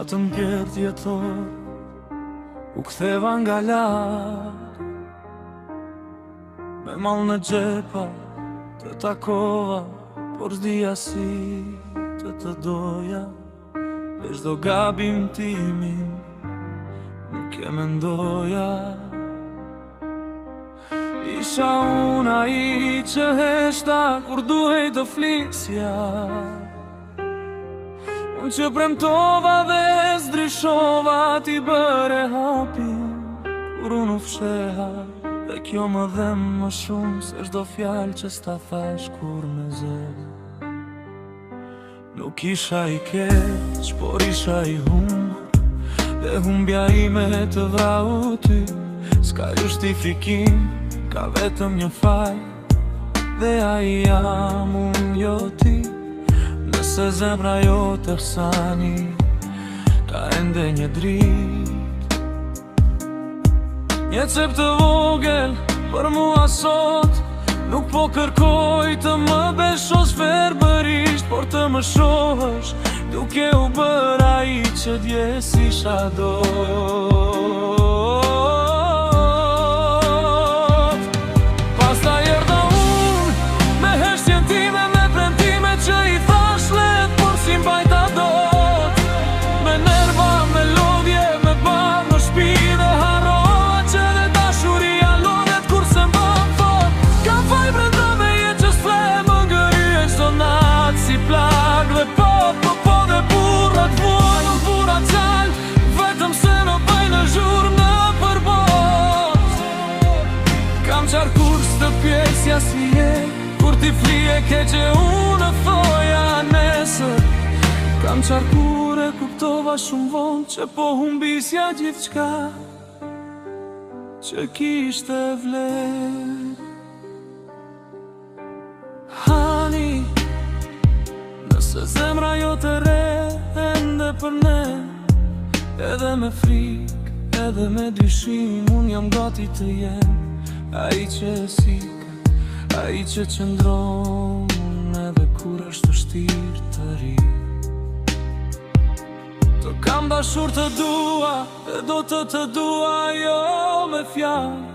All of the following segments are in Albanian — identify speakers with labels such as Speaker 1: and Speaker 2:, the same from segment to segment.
Speaker 1: të mbjerë djetor, u ktheva nga larg. Me mal në gjepa të takova, por s'dija si të doja. Dhe çdo gabim timin nuk e mendoja. Isha unë ai që heshta kur duhej të flisja, unë që premtova dhe zdryshova t'i bëre hapin kur unë u fsheha. Dhe kjo më dhem më shumë se çdo fjalë që s'ta thash kur me zë. Nuk isha i keq, por isha i humbur, dhe humbja ime të vrau ty. S'ka justifikim, ka vetëm një faj, dhe ai jam unë jo ti. Nëse zemra jo të hsani, ka ende një dritë. Një cep të vogël për mua sot, nuk po kërkoj të më beshos verbërisht, por të më shohësh duke u bër ai që dje s'isha dot. Pastaj erdha unë me heshtjen time, me premtime që i thash let, por si mbajta dot. Me nerva, me lodhje, me ban në shtëpi dhe harrova që dhe dashuria lodhet kur se mban fort. Kam faj brenda me jetë që s'fle më ngëryen çdo natë si plag. Dhe po dhe burrat vuajnë, burrat qalë, vetëm se në bëjnë në zhurmë në përbot. Kam qarkur s'të pjesja si je, kur ti flije ke që unë thoja nesër. Kam qarkur e kuptova shumë vonë që po humbisja gjithçka që kishte vlerë. Hani, nëse zemra jo të re ende për ne, edhe me frik, edhe me dyshim, unë jam gati të jem ai që sika, ai që qëndron edhe kur është vështirë të ri. Të kam dashur të dua, e do të dua jo me fjalë,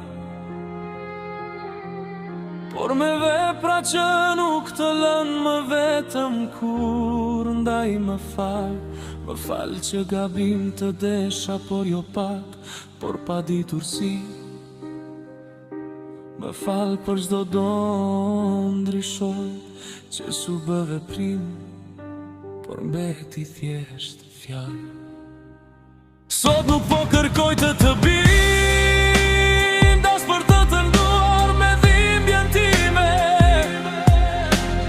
Speaker 1: por me vepra që nuk të lën më vetëm kur ndaj më fal që gabim të desha, por jo pak, por pa ditur si. Më fal për çdo do ndryshoj që s'u bë veprim, por mbeti thjesht fjalë. Sot nuk po kërkoj të bim, das për të nduar me dhimbjen time,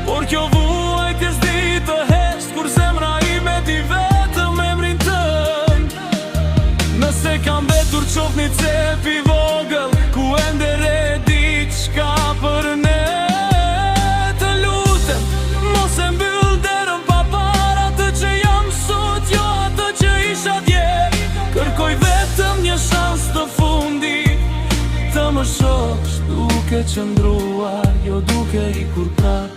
Speaker 1: por kjo vuajtje s'di të hesht kur zemra ime di vetëm emrin tënd. Nëse kam betur qof një cep i vogël ku ende re diçka për ne, të lutem mos e mbyll derën pa para atë që jam sot, jo atë që isha dje. Kërkoj vetëm një shans të fundit, të më shohësh duke qëndruar, jo duke ikur prap.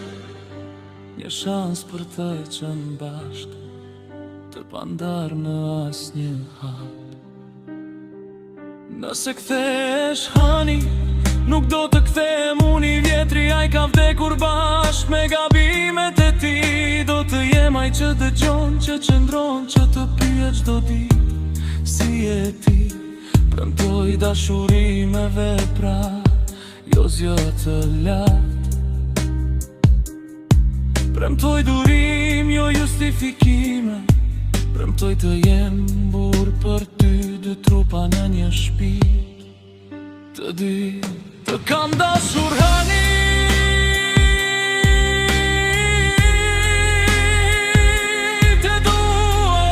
Speaker 1: Një shans për të qenë bashkë, të pandar në asnjë hap. Nëse kthehesh hani, nuk do të kthem unë i vjetri, ai ka vdekur bashkë me gabimet e ti. Do të jem ai që dëgjon, që qëndron, që të pyet çdo ditë si e ti. Premtoj dashuri me vepra, jo zjo të lartë. Premtoj durim, jo justifikime. Premtoj të jem burr për ty, dy trupa në një shpirt të dy. Të kam dashur hani, të dua,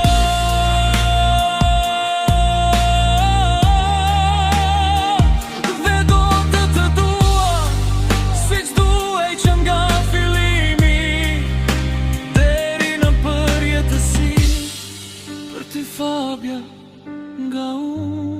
Speaker 1: dhe do të dua, siç duhej që nga fillimi deri në përjetësi, për ty fabja nga unë.